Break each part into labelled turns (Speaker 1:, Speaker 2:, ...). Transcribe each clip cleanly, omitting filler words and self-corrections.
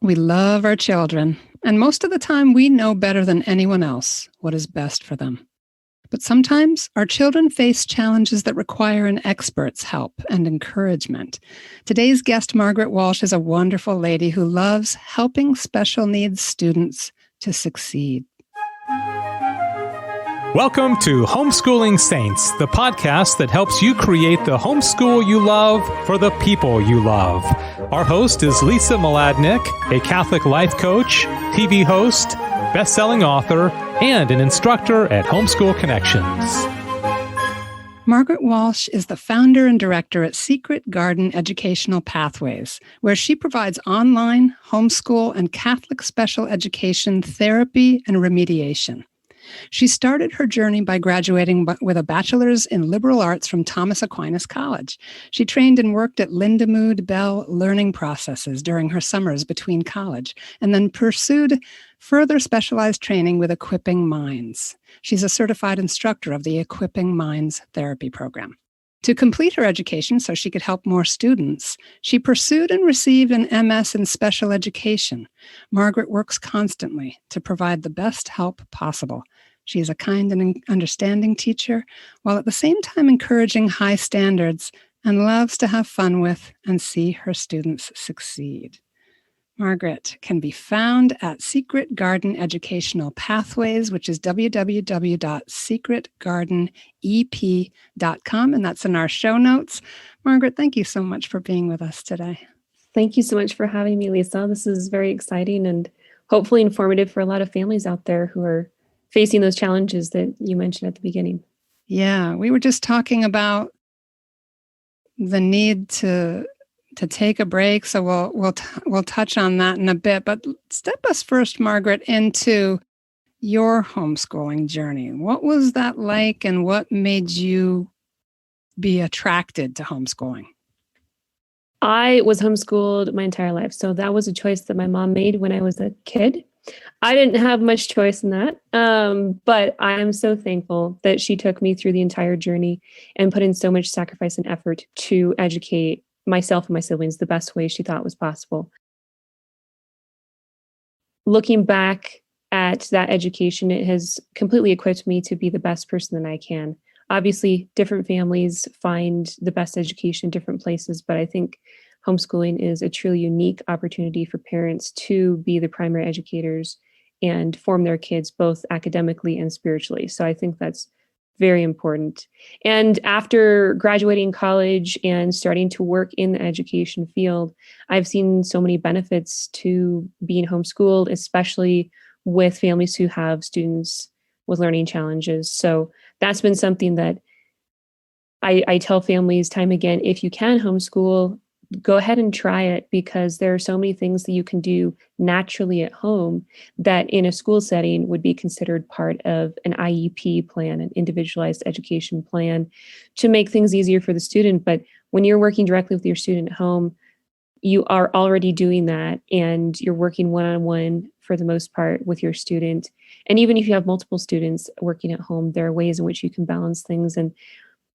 Speaker 1: We love our children, and most of the time we know better than anyone else what is best for them. But sometimes our children face challenges that require an expert's help and encouragement. Today's guest, Margaret Walsh, is a wonderful lady who loves helping special needs students to succeed.
Speaker 2: Welcome to Homeschooling Saints, the podcast that helps you create the homeschool you love for the people you love. Our host is Lisa Mladinich, a Catholic life coach, TV host, best-selling author, and an instructor at Homeschool Connections.
Speaker 1: Margaret Walsh is the founder and director at Secret Garden Educational Pathways, where she provides online, homeschool, and Catholic special education therapy and remediation. She started her journey by graduating with a bachelor's in liberal arts from Thomas Aquinas College. She trained and worked at Lindemood Bell Learning Processes during her summers between college, and then pursued further specialized training with Equipping Minds. She's a certified instructor of the Equipping Minds therapy program. To complete her education so she could help more students, she pursued and received an MS in special education. Margaret works constantly to provide the best help possible. She is a kind and understanding teacher, while at the same time encouraging high standards, and loves to have fun with and see her students succeed. Margaret can be found at Secret Garden Educational Pathways, which is www.secretgardenep.com, and that's in our show notes. Margaret, thank you so much for being with us today.
Speaker 3: Thank you so much for having me, Lisa. This is very exciting and hopefully informative for a lot of families out there who are facing those challenges that you mentioned at the beginning.
Speaker 1: Yeah, we were just talking about the need to take a break, so we'll touch on that in a bit. But step us first, Margaret, into your homeschooling journey. What was that like, and what made you be attracted to homeschooling?
Speaker 3: I was homeschooled my entire life, so that was a choice that my mom made when I was a kid. I didn't have much choice in that, but I'm so thankful that she took me through the entire journey and put in so much sacrifice and effort to educate myself and my siblings the best way she thought was possible. Looking back at that education, it has completely equipped me to be the best person that I can. Obviously, different families find the best education in different places, but I think homeschooling is a truly unique opportunity for parents to be the primary educators and form their kids both academically and spiritually. So I think that's very important. And after graduating college and starting to work in the education field, I've seen so many benefits to being homeschooled, especially with families who have students with learning challenges. So that's been something that I tell families time again, if you can homeschool, go ahead and try it, because there are so many things that you can do naturally at home that in a school setting would be considered part of an IEP plan, an individualized education plan, to make things easier for the student. But when you're working directly with your student at home, you are already doing that, and you're working one-on-one for the most part with your student. And even if you have multiple students working at home, there are ways in which you can balance things. And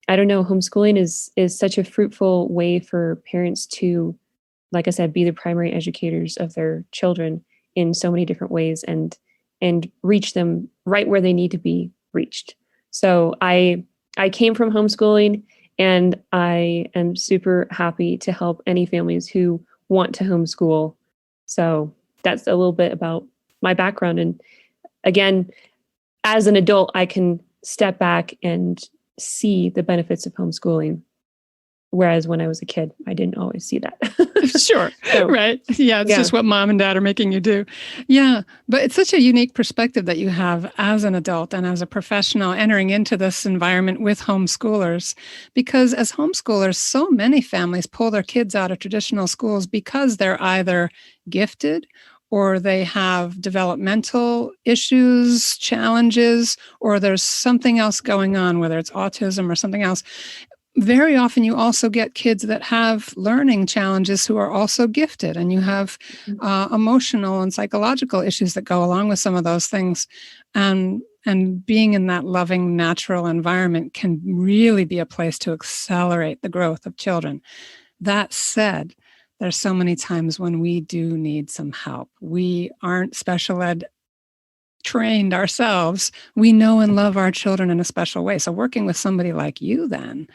Speaker 3: I don't know, homeschooling is such a fruitful way for parents to, like I said, be the primary educators of their children in so many different ways, and reach them right where they need to be reached. So I came from homeschooling, and I am super happy to help any families who want to homeschool. So that's a little bit about my background. And again, as an adult, I can step back and see the benefits of homeschooling. Whereas when I was a kid, I didn't always see that.
Speaker 1: Sure. So, right. Yeah. It's just what mom and dad are making you do. Yeah. But it's such a unique perspective that you have as an adult and as a professional entering into this environment with homeschoolers, because as homeschoolers, so many families pull their kids out of traditional schools because they're either gifted or they have developmental issues, challenges, or there's something else going on, whether it's autism or something else. Very often you also get kids that have learning challenges who are also gifted, and you have emotional and psychological issues that go along with some of those things. And being in that loving, natural environment can really be a place to accelerate the growth of children. That said, there's so many times when we do need some help. We aren't special ed trained ourselves. We know and love our children in a special way. So working with somebody like you then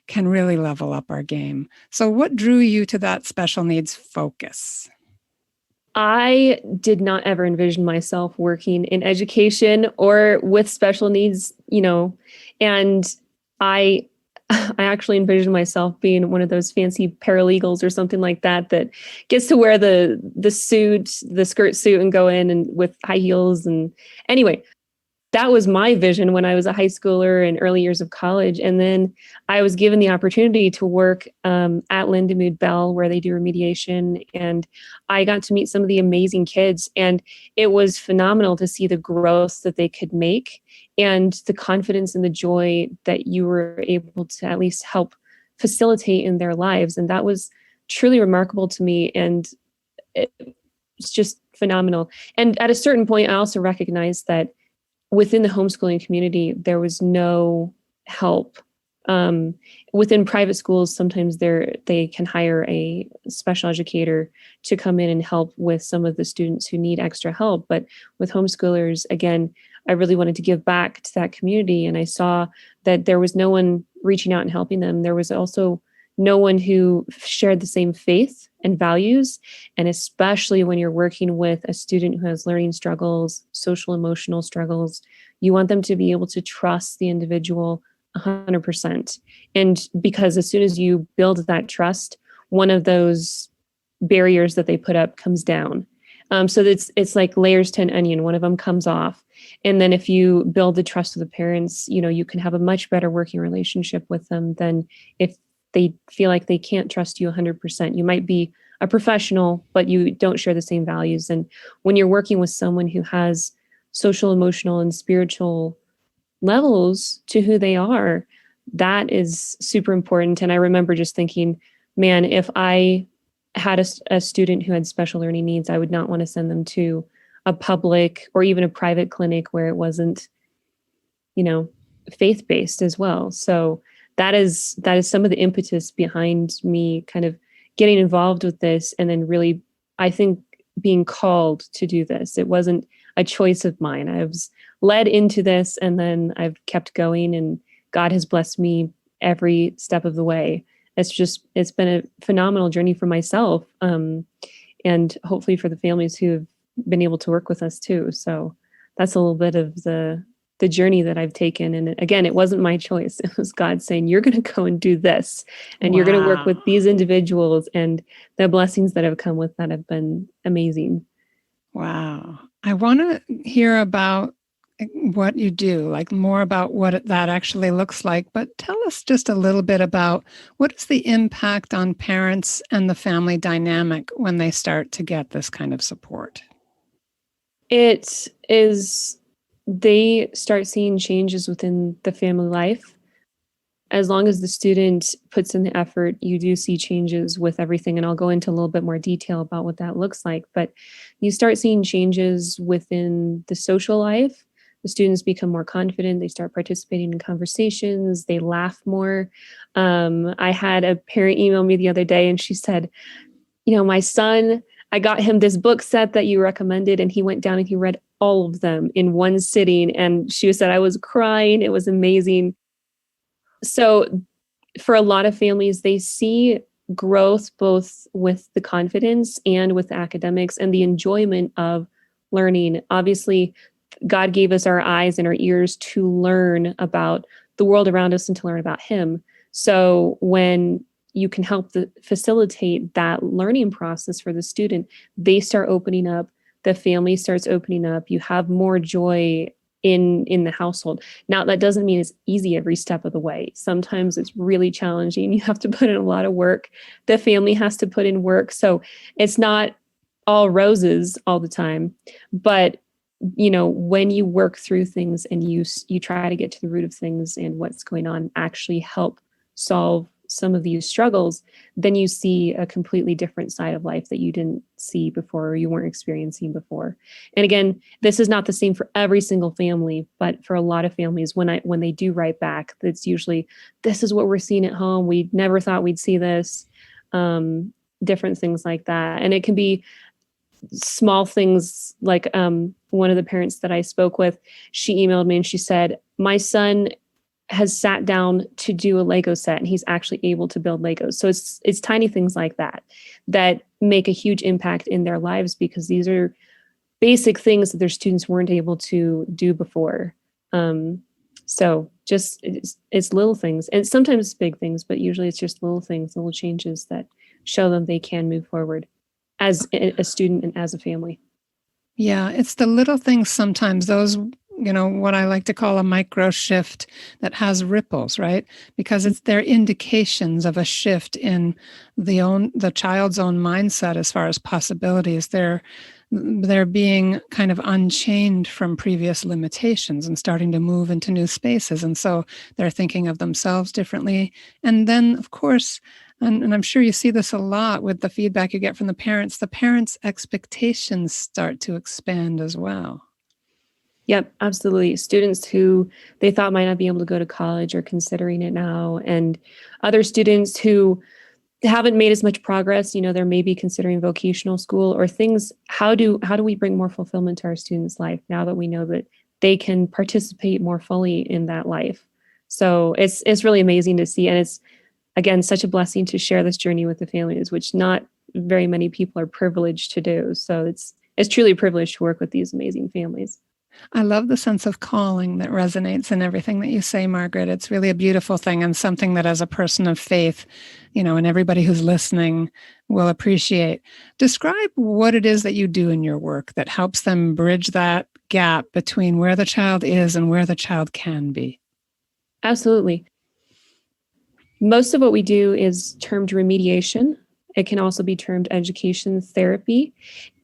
Speaker 1: can really level up our game. So what drew you to that special needs focus?
Speaker 3: I did not ever envision myself working in education or with special needs, and I actually envisioned myself being one of those fancy paralegals or something like that gets to wear the skirt suit and go in and with high heels. And anyway, that was my vision when I was a high schooler and early years of college. And then I was given the opportunity to work at Lindenwood Bell, where they do remediation. And I got to meet some of the amazing kids. And it was phenomenal to see the growth that they could make and the confidence and the joy that you were able to at least help facilitate in their lives. And that was truly remarkable to me. And it's just phenomenal. And at a certain point, I also recognized that within the homeschooling community, there was no help. Within private schools, sometimes they can hire a special educator to come in and help with some of the students who need extra help. But with homeschoolers, again, I really wanted to give back to that community. And I saw that there was no one reaching out and helping them. There was also no one who shared the same faith and values. And especially when you're working with a student who has learning struggles, social, emotional struggles, you want them to be able to trust the individual 100%. And because as soon as you build that trust, one of those barriers that they put up comes down. So it's like layers to an onion. One of them comes off. And then if you build the trust of the parents, you can have a much better working relationship with them than if they feel like they can't trust you 100%. You might be a professional, but you don't share the same values. And when you're working with someone who has social, emotional, and spiritual levels to who they are, that is super important. And I remember just thinking, man, if I had a student who had special learning needs, I would not want to send them to a public or even a private clinic where it wasn't, faith-based as well. So that is some of the impetus behind me kind of getting involved with this. And then really, I think, being called to do this. It wasn't a choice of mine. I was led into this, and then I've kept going, and God has blessed me every step of the way. It's been a phenomenal journey for myself, and hopefully for the families who have been able to work with us too. So that's a little bit of the journey that I've taken. And again, it wasn't my choice. It was God saying, you're going to go and do this, and you're going to work with these individuals, and the blessings that have come with that have been amazing.
Speaker 1: Wow. I want to hear about what you do, like more about what that actually looks like. But tell us just a little bit about what is the impact on parents and the family dynamic when they start to get this kind of support?
Speaker 3: It is, they start seeing changes within the family life. As long as the student puts in the effort, you do see changes with everything. And I'll go into a little bit more detail about what that looks like. But you start seeing changes within the social life. The students become more confident. They start participating in conversations. They laugh more. I had a parent email me the other day, and she said, my son, I got him this book set that you recommended, and he went down and he read all of them in one sitting. And she said, I was crying. It was amazing. So for a lot of families, they see growth both with the confidence and with the academics and the enjoyment of learning. Obviously, God gave us our eyes and our ears to learn about the world around us and to learn about Him. So when you can help facilitate that learning process for the student, they start opening up, the family starts opening up, you have more joy in the household. Now, that doesn't mean it's easy every step of the way. Sometimes it's really challenging. You have to put in a lot of work. The family has to put in work. So it's not all roses all the time. But, when you work through things and you try to get to the root of things and what's going on, actually help solve some of these struggles, then you see a completely different side of life that you didn't see before or you weren't experiencing before. And again, this is not the same for every single family, but for a lot of families, when they do write back, it's usually, this is what we're seeing at home. We never thought we'd see this. different things like that. And it can be small things like one of the parents that I spoke with, she emailed me and she said, my son has sat down to do a Lego set and he's actually able to build Legos. So it's tiny things like that that make a huge impact in their lives, because these are basic things that their students weren't able to do before. So just it's little things, and sometimes it's big things, but usually it's just little things, little changes that show them they can move forward as a student and as a family.
Speaker 1: Yeah, it's the little things sometimes, those, what I like to call a micro shift that has ripples, right? Because they're indications of a shift in the child's own mindset as far as possibilities. They're being kind of unchained from previous limitations and starting to move into new spaces. And so they're thinking of themselves differently. And then, of course, and I'm sure you see this a lot with the feedback you get from the parents' expectations start to expand as well.
Speaker 3: Yep, absolutely. Students who they thought might not be able to go to college are considering it now. And other students who haven't made as much progress, they're maybe considering vocational school or things. How do we bring more fulfillment to our students' life now that we know that they can participate more fully in that life? So it's really amazing to see. And it's, again, such a blessing to share this journey with the families, which not very many people are privileged to do. So it's truly a privilege to work with these amazing families.
Speaker 1: I love the sense of calling that resonates in everything that you say, Margaret. It's really a beautiful thing, and something that as a person of faith, and everybody who's listening will appreciate. Describe what it is that you do in your work that helps them bridge that gap between where the child is and where the child can be.
Speaker 3: Absolutely. Most of what we do is termed remediation. It can also be termed education therapy.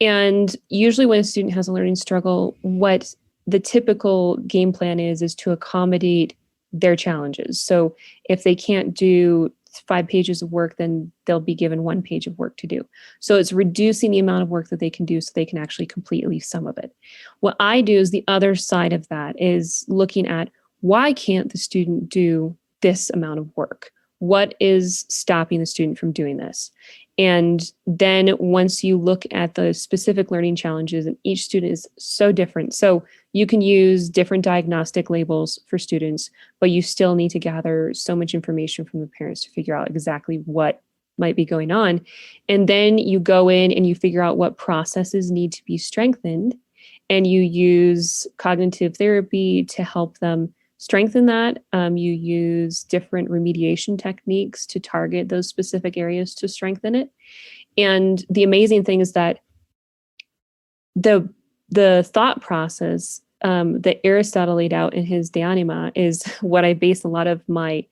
Speaker 3: And usually when a student has a learning struggle, what the typical game plan is to accommodate their challenges. So if they can't do 5 pages of work, then they'll be given 1 page of work to do. So it's reducing the amount of work that they can do so they can actually complete at least some of it. What I do is the other side of that is looking at, why can't the student do this amount of work? What is stopping the student from doing this? And then once you look at the specific learning challenges, and each student is so different. So you can use different diagnostic labels for students, but you still need to gather so much information from the parents to figure out exactly what might be going on. And then you go in and you figure out what processes need to be strengthened. And you use cognitive therapy to help them strengthen that. You use different remediation techniques to target those specific areas to strengthen it. And the amazing thing is that the thought process that Aristotle laid out in his De Anima is what I base a lot of my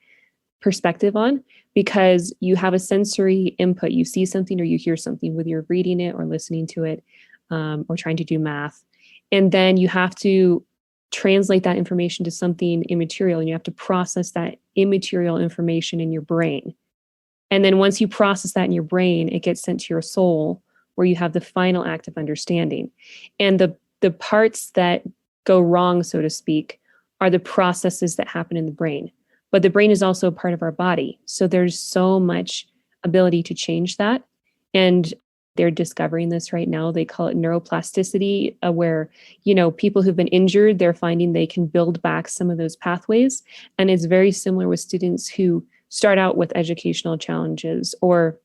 Speaker 3: perspective on, because you have a sensory input. You see something or you hear something, whether you're reading it or listening to it, or trying to do math. And then you have to translate that information to something immaterial, and you have to process that immaterial information in your brain. And then once you process that in your brain, it gets sent to your soul, where you have the final act of understanding. And the parts that go wrong, so to speak, are the processes that happen in the brain. But the brain is also a part of our body. So there's so much ability to change that. And they're discovering this right now. They call it neuroplasticity, where, people who've been injured, they're finding they can build back some of those pathways. And it's very similar with students who start out with educational challenges, or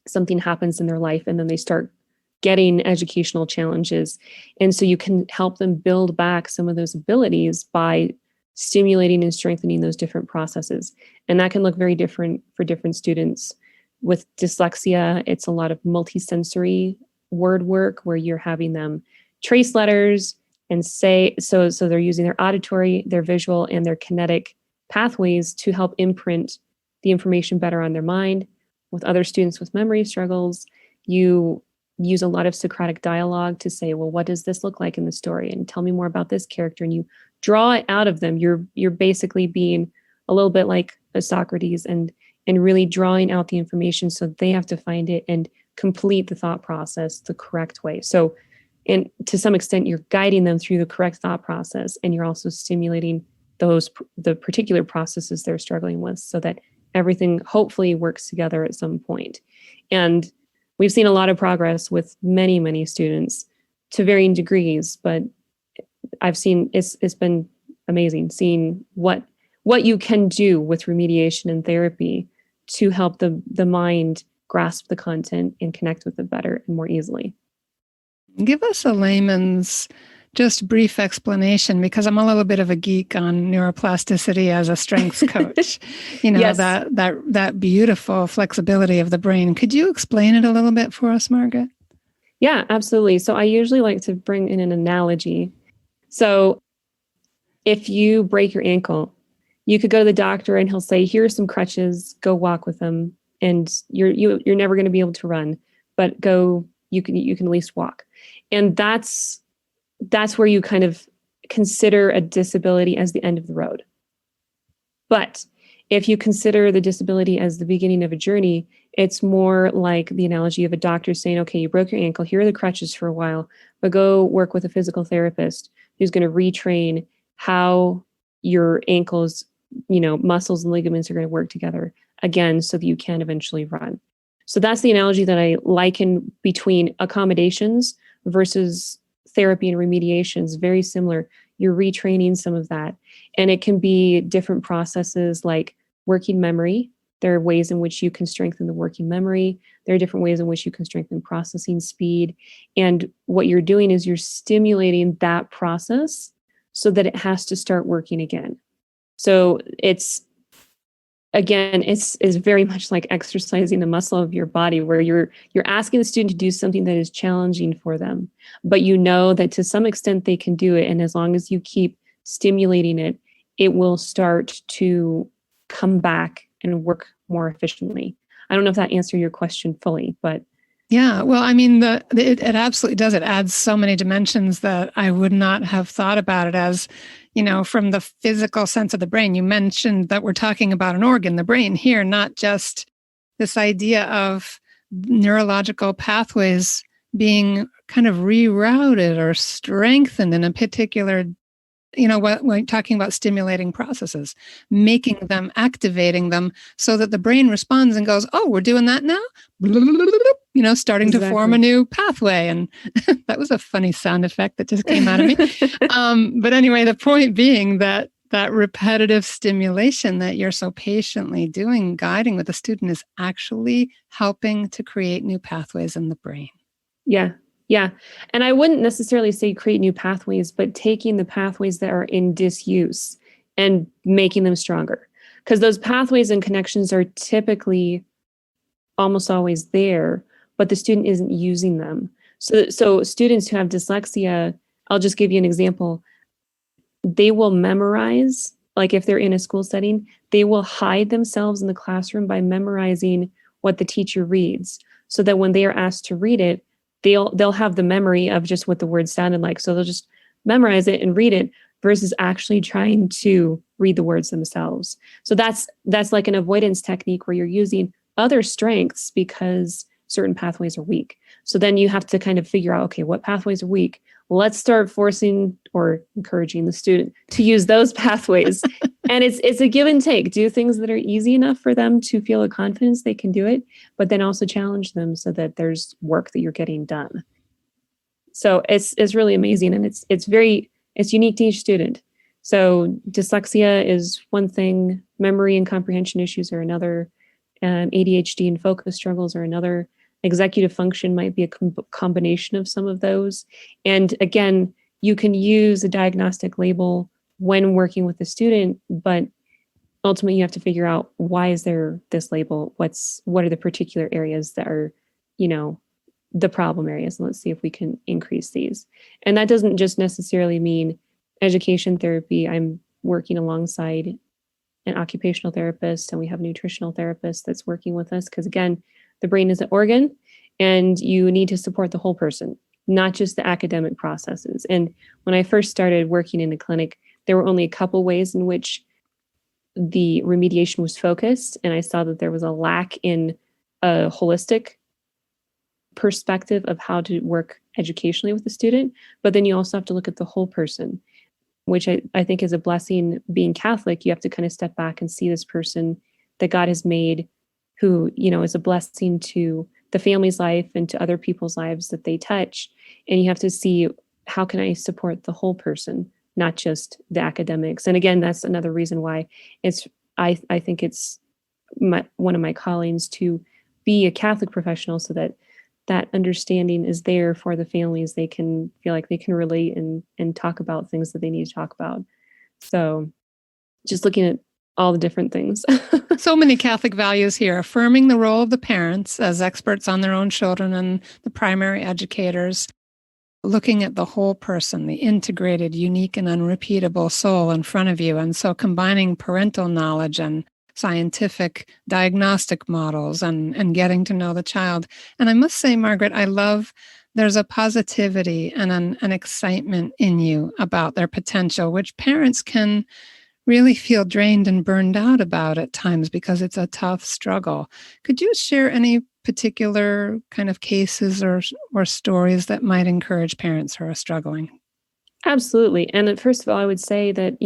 Speaker 3: something happens in their life and then they start getting educational challenges. And so you can help them build back some of those abilities by stimulating and strengthening those different processes. And that can look very different for different students. With dyslexia, it's a lot of multisensory word work where you're having them trace letters and say, so they're using their auditory, their visual, and their kinetic pathways to help imprint the information better on their mind. With other students with memory struggles, you use a lot of Socratic dialogue to say, well, what does this look like in the story? And tell me more about this character. And you draw it out of them. You're basically being a little bit like a Socrates and really drawing out the information so they have to find it and complete the thought process the correct way. So, and to some extent, you're guiding them through the correct thought process, and you're also stimulating the particular processes they're struggling with, so that everything hopefully works together at some point. And we've seen a lot of progress with many, many students to varying degrees, but I've seen it's been amazing seeing what you can do with remediation and therapy to help the mind grasp the content and connect with it better and more easily.
Speaker 1: Give us a layman's just brief explanation, because I'm a little bit of a geek on neuroplasticity as a strengths coach.
Speaker 3: Yes.
Speaker 1: that beautiful flexibility of the brain. Could you explain it a little bit for us, Margaret?
Speaker 3: Yeah, absolutely. So I usually like to bring in an analogy. So if you break your ankle, you could go to the doctor and he'll say, here are some crutches, go walk with them. And you're never going to be able to run, but you can at least walk. And that's where you kind of consider a disability as the end of the road. But if you consider the disability as the beginning of a journey, it's more like the analogy of a doctor saying, okay, you broke your ankle, here are the crutches for a while, but go work with a physical therapist who's going to retrain how your ankles, muscles and ligaments are going to work together again so that you can eventually run. So that's the analogy that I liken between accommodations versus therapy and remediations. Very similar. You're retraining some of that. And it can be different processes like working memory. There are ways in which you can strengthen the working memory. There are different ways in which you can strengthen processing speed. And what you're doing is you're stimulating that process so that it has to start working again. So it's very much like exercising the muscle of your body, where you're asking the student to do something that is challenging for them, but you know that to some extent they can do it. And as long as you keep stimulating it, it will start to come back and work more efficiently. I don't know if that answered your question fully, but
Speaker 1: yeah, well, I mean, it absolutely does. It adds so many dimensions that I would not have thought about it as, from the physical sense of the brain. You mentioned that we're talking about an organ, the brain here, not just this idea of neurological pathways being kind of rerouted or strengthened in a particular, when talking about stimulating processes, making them, activating them so that the brain responds and goes, oh, we're doing that now? Starting
Speaker 3: Exactly.
Speaker 1: to form a new pathway. And that was a funny sound effect that just came out of me. But anyway, the point being that repetitive stimulation that you're so patiently doing, guiding with the student, is actually helping to create new pathways in the brain.
Speaker 3: Yeah. Yeah. And I wouldn't necessarily say create new pathways, but taking the pathways that are in disuse and making them stronger. Because those pathways and connections are typically almost always there, but the student isn't using them. So students who have dyslexia, I'll just give you an example. They will memorize, like if they're in a school setting, they will hide themselves in the classroom by memorizing what the teacher reads, so that when they are asked to read it, they'll have the memory of just what the words sounded like. So they'll just memorize it and read it versus actually trying to read the words themselves. So that's like an avoidance technique where you're using other strengths because certain pathways are weak. So then you have to kind of figure out, okay, what pathways are weak? Let's start forcing or encouraging the student to use those pathways. And it's a give and take. Do things that are easy enough for them to feel a confidence they can do it, but then also challenge them so that there's work that you're getting done. So it's really amazing. And it's unique to each student. So dyslexia is one thing, memory and comprehension issues are another, ADHD and focus struggles are another. Executive function might be a combination of some of those. And again, you can use a diagnostic label when working with the student, but ultimately you have to figure out, why is there this label? What are the particular areas that are, the problem areas? And let's see if we can increase these. And that doesn't just necessarily mean education therapy. I'm working alongside an occupational therapist, and we have a nutritional therapist that's working with us, because again, the brain is an organ and you need to support the whole person, not just the academic processes. And when I first started working in the clinic, there were only a couple ways in which the remediation was focused. And I saw that there was a lack in a holistic perspective of how to work educationally with the student. But then you also have to look at the whole person, which I think is a blessing. Being Catholic, you have to kind of step back and see this person that God has made, who, is a blessing to the family's life and to other people's lives that they touch. And you have to see, how can I support the whole person, not just the academics? And again, that's another reason why I think it's one of my callings to be a Catholic professional, so that understanding is there for the families. They can feel like they can relate and talk about things that they need to talk about. So just looking at all the different things.
Speaker 1: So many Catholic values here, affirming the role of the parents as experts on their own children and the primary educators, looking at the whole person, the integrated, unique, and unrepeatable soul in front of you. And so combining parental knowledge and scientific diagnostic models and getting to know the child. And I must say, Margaret, I love there's a positivity and an excitement in you about their potential, which parents can really feel drained and burned out about at times because it's a tough struggle. Could you share any particular kind of cases or stories that might encourage parents who are struggling?
Speaker 3: Absolutely. And first of all, I would say that,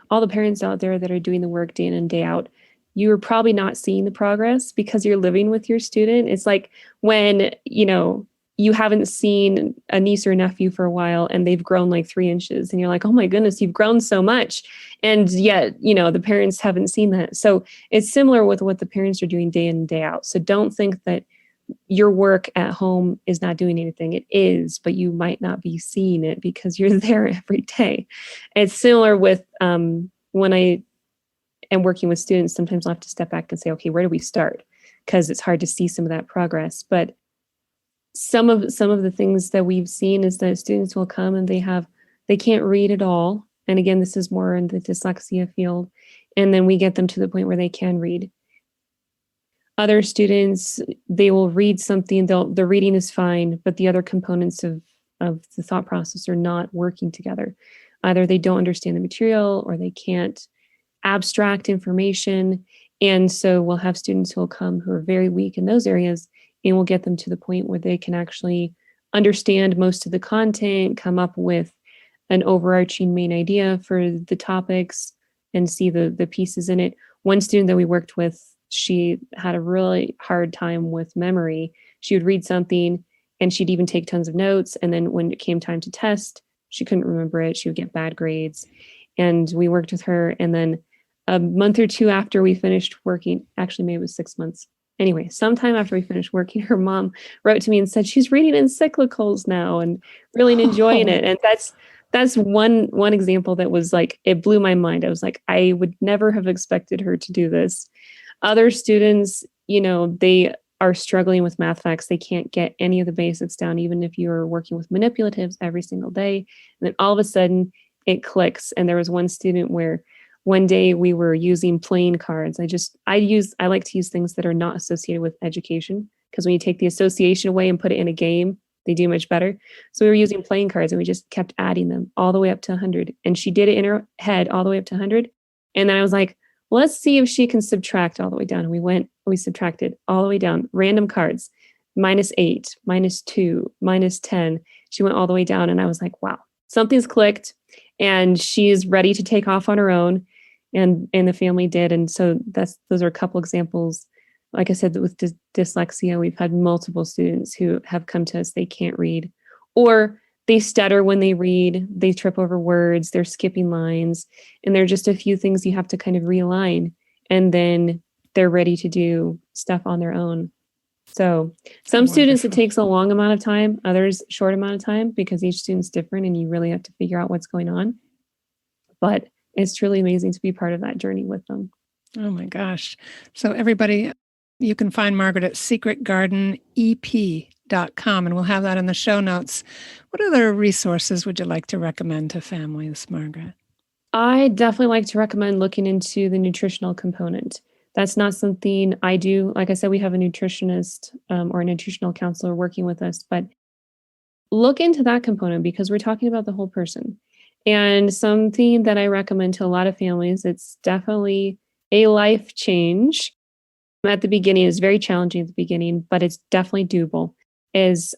Speaker 3: all the parents out there that are doing the work day in and day out, you're probably not seeing the progress because you're living with your student. It's like when, you haven't seen a niece or nephew for a while and they've grown like 3 inches and you're like, oh my goodness, you've grown so much. And yet, the parents haven't seen that. So it's similar with what the parents are doing day in and day out. So don't think that your work at home is not doing anything. It is, but you might not be seeing it because you're there every day. It's similar with when I am working with students, sometimes I'll have to step back and say, okay, where do we start? Because it's hard to see some of that progress. But some of the things that we've seen is that students will come and they can't read at all. And again, this is more in the dyslexia field. And then we get them to the point where they can read. Other students, they will read something, the reading is fine, but the other components of the thought process are not working together. Either they don't understand the material or they can't abstract information. And so we'll have students who will come who are very weak in those areas, and we'll get them to the point where they can actually understand most of the content, come up with an overarching main idea for the topics, and see the pieces in it. One student that we worked with, she had a really hard time with memory. She would read something and she'd even take tons of notes. And then when it came time to test, she couldn't remember it. She would get bad grades. And we worked with her. And then a month or two after we finished working, actually maybe it was 6 months. Anyway, sometime after we finished working, her mom wrote to me and said she's reading encyclicals now and really enjoying it. And that's one example that was like, it blew my mind. I was like, I would never have expected her to do this. Other students, they are struggling with math facts. They can't get any of the basics down, even if you're working with manipulatives every single day. And then all of a sudden it clicks. And there was one student where one day we were using playing cards. I like to use things that are not associated with education, because when you take the association away and put it in a game, they do much better. So we were using playing cards and we just kept adding them all the way up to 100. And she did it in her head all the way up to 100. And then I was like, let's see if she can subtract all the way down. And we subtracted all the way down, random cards, -8, -2, -10. She went all the way down. And I was like, wow, something's clicked and she's ready to take off on her own. And the family did. And so those are a couple examples. Like I said, with dyslexia, we've had multiple students who have come to us, they can't read, or they stutter when they read, they trip over words, they're skipping lines, and there are just a few things you have to kind of realign, and then they're ready to do stuff on their own. So some students, it takes a long amount of time, others short amount of time, because each student's different and you really have to figure out what's going on. But it's truly amazing to be part of that journey with them.
Speaker 1: Oh my gosh. So everybody, you can find Margaret at secretgardenep.com, and we'll have that in the show notes. What other resources would you like to recommend to families, Margaret?
Speaker 3: I definitely like to recommend looking into the nutritional component. That's not something I do. Like I said, we have a nutritionist or a nutritional counselor working with us, but look into that component because we're talking about the whole person. And something that I recommend to a lot of families, it's definitely a life change. At the beginning, it's very challenging at the beginning, but it's definitely doable, is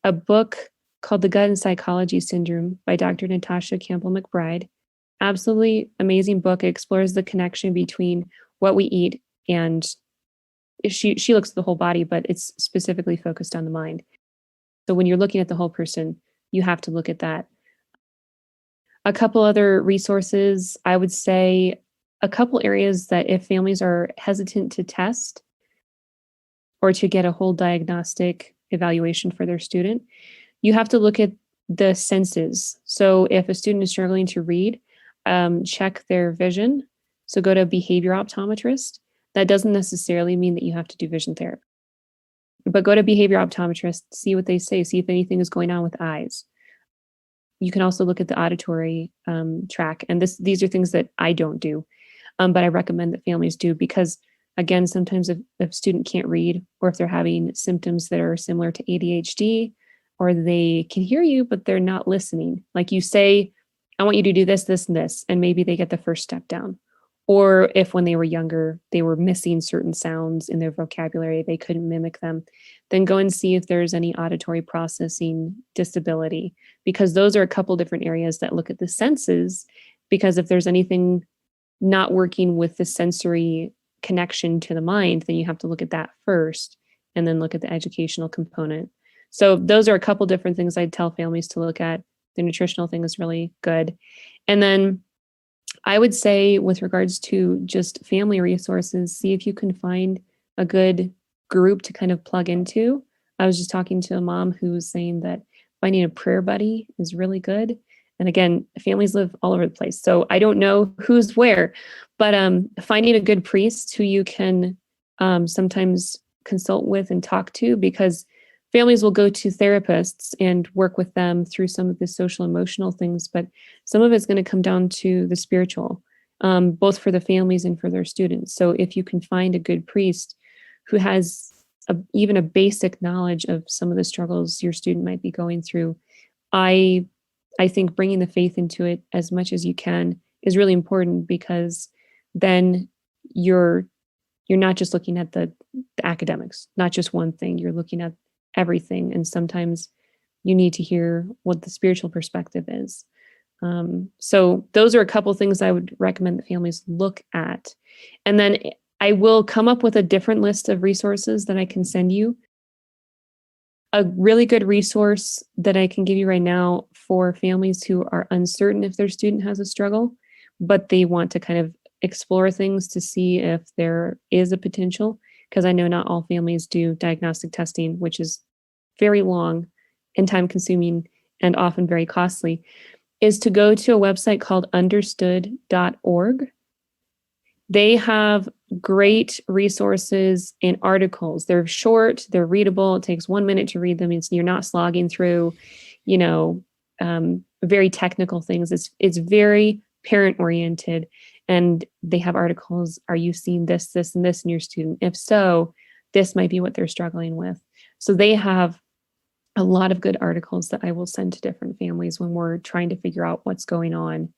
Speaker 3: a book called The Gut and Psychology Syndrome by Dr. Natasha Campbell-McBride. Absolutely amazing book. It explores the connection between what we eat and she looks at the whole body, but it's specifically focused on the mind. So when you're looking at the whole person, you have to look at that. A couple other resources, I would say a couple areas that if families are hesitant to test or to get a whole diagnostic evaluation for their student, you have to look at the senses. So if a student is struggling to read, check their vision. So go to a behavior optometrist. That doesn't necessarily mean that you have to do vision therapy, but go to behavior optometrist, see what they say, see if anything is going on with eyes. You can also look at the auditory track. And these are things that I don't do, but I recommend that families do because, again, sometimes if a student can't read or if they're having symptoms that are similar to ADHD, or they can hear you, but they're not listening. Like you say, I want you to do this, this, and this, and maybe they get the first step down. Or if when they were younger, they were missing certain sounds in their vocabulary, they couldn't mimic them, then go and see if there's any auditory processing disability, because those are a couple different areas that look at the senses, because if there's anything not working with the sensory connection to the mind, then you have to look at that first and then look at the educational component. So those are a couple different things I'd tell families to look at. The nutritional thing is really good. And then I would say with regards to just family resources, see if you can find a good group to kind of plug into. I was just talking to a mom who was saying that finding a prayer buddy is really good. And again, families live all over the place, so I don't know who's where, but finding a good priest who you can sometimes consult with and talk to, because families will go to therapists and work with them through some of the social emotional things, but some of it's going to come down to the spiritual, both for the families and for their students. So if you can find a good priest who has even a basic knowledge of some of the struggles your student might be going through, I think bringing the faith into it as much as you can is really important, because then you're not just looking at the academics, not just one thing, you're looking at everything. And sometimes you need to hear what the spiritual perspective is. So those are a couple things I would recommend that families look at. And then I will come up with a different list of resources that I can send you. A really good resource that I can give you right now for families who are uncertain if their student has a struggle, but they want to kind of explore things to see if there is a potential, because I know not all families do diagnostic testing, which is very long and time consuming and often very costly, is to go to a website called understood.org. They have great resources and articles. They're short, they're readable. It takes 1 minute to read them. You're not slogging through, very technical things. It's very parent oriented. And they have articles. Are you seeing this, this, and this in your student? If so, this might be what they're struggling with. So they have a lot of good articles that I will send to different families when we're trying to figure out what's going on.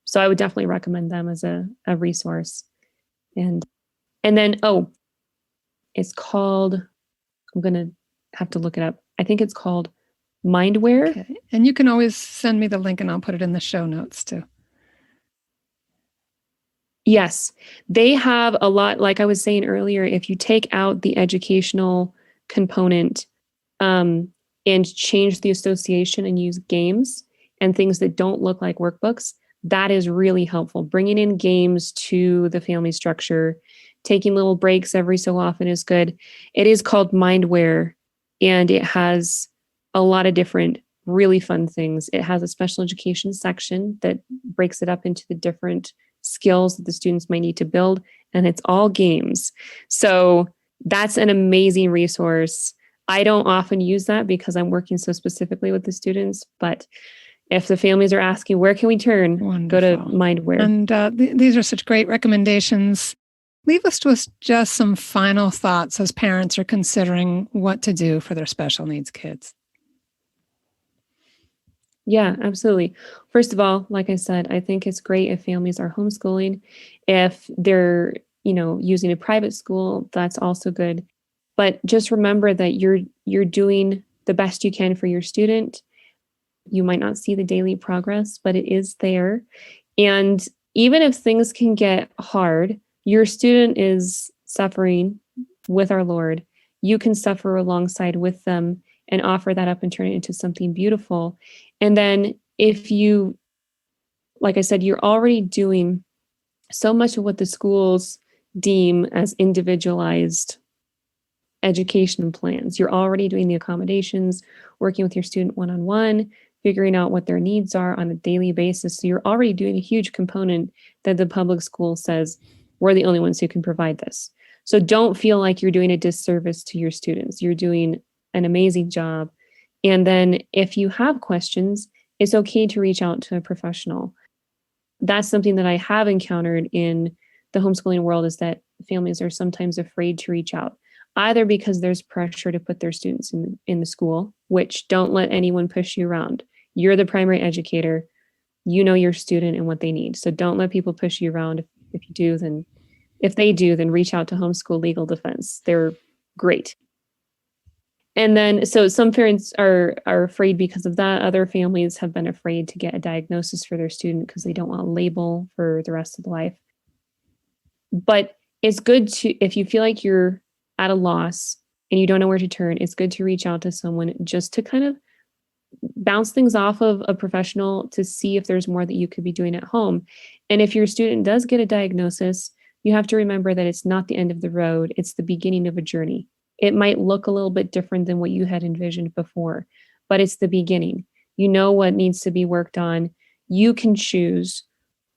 Speaker 3: So I would definitely recommend them as a resource. And then, it's called, I'm going to have to look it up. I think it's called Mindware.
Speaker 1: Okay. And you can always send me the link and I'll put it in the show notes too.
Speaker 3: Yes, they have a lot, like I was saying earlier, if you take out the educational component and change the association and use games and things that don't look like workbooks, that is really helpful. Bringing in games to the family structure, taking little breaks every so often is good. It is called Mindware, and it has a lot of different really fun things. It has a special education section that breaks it up into the different skills that the students might need to build, and it's all games. So that's an amazing resource. I don't often use that because I'm working so specifically with the students, but if the families are asking, where can we turn?
Speaker 1: Wonderful.
Speaker 3: Go to Mindware.
Speaker 1: And these are such great recommendations. Leave us with just some final thoughts as parents are considering what to do for their special needs kids.
Speaker 3: Yeah, absolutely. First of all, like I said, I think it's great if families are homeschooling. If they're, using a private school, that's also good. But just remember that you're doing the best you can for your student. You might not see the daily progress, but it is there. And even if things can get hard, your student is suffering with our Lord. You can suffer alongside with them and offer that up and turn it into something beautiful. And then if you, like I said, you're already doing so much of what the schools deem as individualized education plans. You're already doing the accommodations, working with your student one-on-one, figuring out what their needs are on a daily basis. So you're already doing a huge component that the public school says, we're the only ones who can provide this. So don't feel like you're doing a disservice to your students. You're doing an amazing job. And then if you have questions, it's okay to reach out to a professional. That's something that I have encountered in the homeschooling world, is that families are sometimes afraid to reach out, either because there's pressure to put their students in the school, which don't let anyone push you around. You're the primary educator. You know your student and what they need. So don't let people push you around. If they do, then reach out to Homeschool Legal Defense. They're great. And then, so some parents are afraid because of that. Other families have been afraid to get a diagnosis for their student because they don't want a label for the rest of the life. But it's good to, if you feel like you're at a loss and you don't know where to turn, it's good to reach out to someone just to kind of bounce things off of a professional to see if there's more that you could be doing at home. And if your student does get a diagnosis, you have to remember that it's not the end of the road. It's the beginning of a journey. It might look a little bit different than what you had envisioned before, but it's the beginning. You know what needs to be worked on. You can choose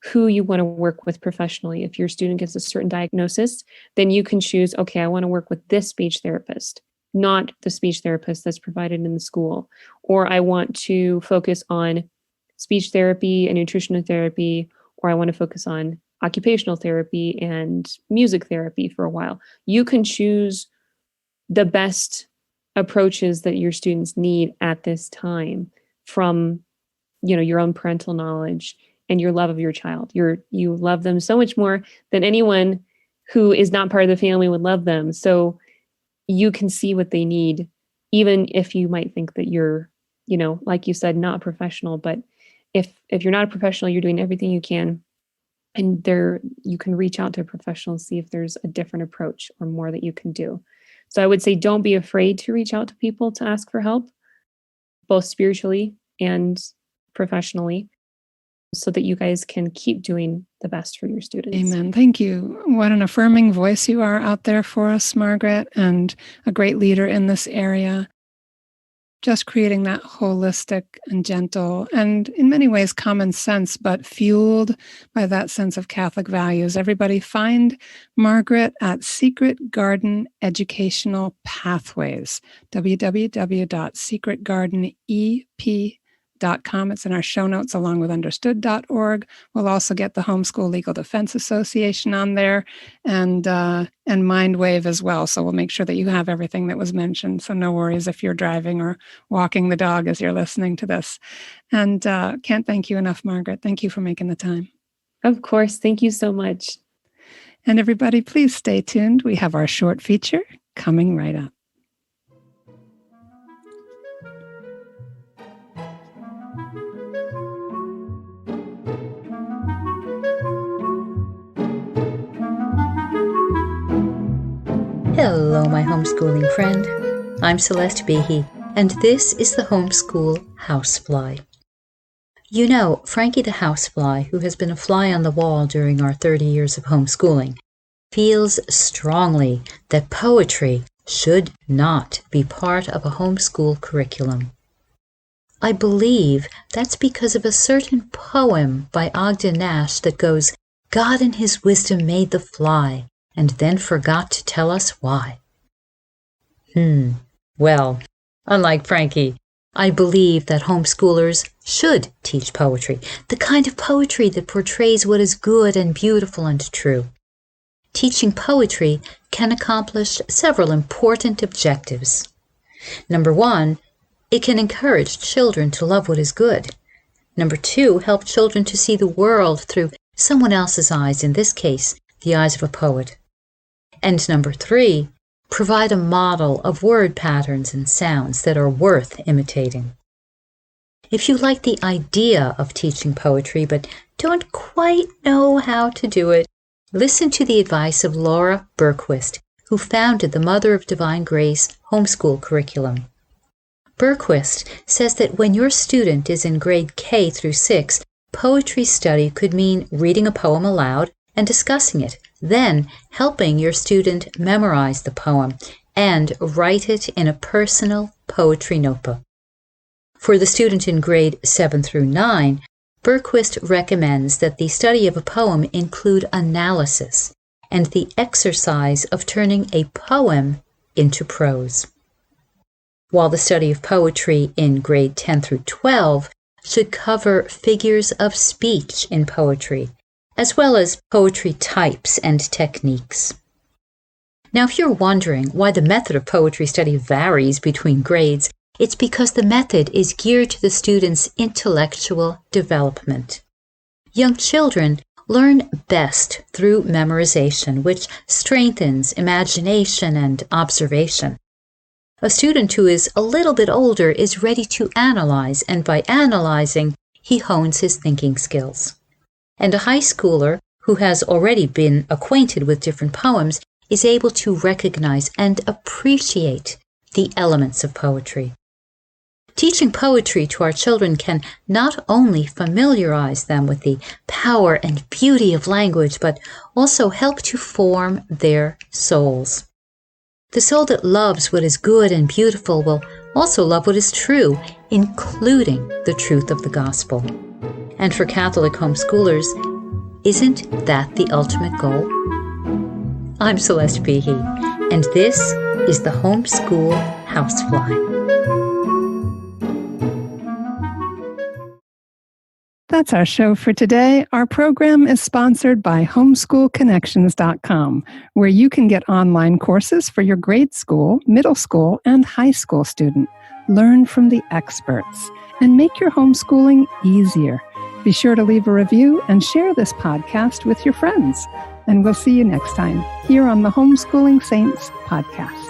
Speaker 3: who you want to work with professionally. If your student gets a certain diagnosis, then you can choose, okay, I want to work with this speech therapist, not the speech therapist that's provided in the school. Or I want to focus on speech therapy and nutritional therapy, or I want to focus on occupational therapy and music therapy for a while. You can choose the best approaches that your students need at this time from, your own parental knowledge and your love of your child. You love them so much more than anyone who is not part of the family would love them. So you can see what they need, even if you might think that you're, like you said, not a professional. But if you're not a professional, you're doing everything you can. And you can reach out to a professional and see if there's a different approach or more that you can do. So I would say don't be afraid to reach out to people to ask for help, both spiritually and professionally, so that you guys can keep doing the best for your students.
Speaker 1: Amen. Thank you. What an affirming voice you are out there for us, Margaret, and a great leader in this area. Just creating that holistic and gentle and in many ways common sense, but fueled by that sense of Catholic values. Everybody find Margaret at Secret Garden Educational Pathways, www.secretgardenep.com. It's in our show notes along with understood.org. We'll also get the Homeschool Legal Defense Association on there and Mindwave as well. So we'll make sure that you have everything that was mentioned. So no worries if you're driving or walking the dog as you're listening to this. And can't thank you enough, Margaret. Thank you for making the time.
Speaker 3: Of course. Thank you so much.
Speaker 1: And everybody, please stay tuned. We have our short feature coming right up.
Speaker 4: Hello, my homeschooling friend. I'm Celeste Behe, and this is the Homeschool Housefly. You know, Frankie the Housefly, who has been a fly on the wall during our 30 years of homeschooling, feels strongly that poetry should not be part of a homeschool curriculum. I believe that's because of a certain poem by Ogden Nash that goes, "God in his wisdom made the fly, and then forgot to tell us why." Well, unlike Frankie, I believe that homeschoolers should teach poetry, the kind of poetry that portrays what is good and beautiful and true. Teaching poetry can accomplish several important objectives. Number one, it can encourage children to love what is good. Number two, help children to see the world through someone else's eyes, in this case, the eyes of a poet. And number three, provide a model of word patterns and sounds that are worth imitating. If you like the idea of teaching poetry but don't quite know how to do it, listen to the advice of Laura Berquist, who founded the Mother of Divine Grace homeschool curriculum. Bergquist says that when your student is in grade K through 6, poetry study could mean reading a poem aloud and discussing it, then helping your student memorize the poem and write it in a personal poetry notebook. For the student in grade 7 through 9, Bergquist recommends that the study of a poem include analysis and the exercise of turning a poem into prose. While the study of poetry in grade 10 through 12 should cover figures of speech in poetry, as well as poetry types and techniques. Now, if you're wondering why the method of poetry study varies between grades, it's because the method is geared to the student's intellectual development. Young children learn best through memorization, which strengthens imagination and observation. A student who is a little bit older is ready to analyze, and by analyzing, he hones his thinking skills. And a high schooler who has already been acquainted with different poems is able to recognize and appreciate the elements of poetry. Teaching poetry to our children can not only familiarize them with the power and beauty of language, but also help to form their souls. The soul that loves what is good and beautiful will also love what is true, including the truth of the gospel. And for Catholic homeschoolers, isn't that the ultimate goal? I'm Celeste Behe, and this is the Homeschool Housefly.
Speaker 1: That's our show for today. Our program is sponsored by homeschoolconnections.com, where you can get online courses for your grade school, middle school, and high school student. Learn from the experts and make your homeschooling easier. Be sure to leave a review and share this podcast with your friends. And we'll see you next time here on the Homeschooling Saints podcast.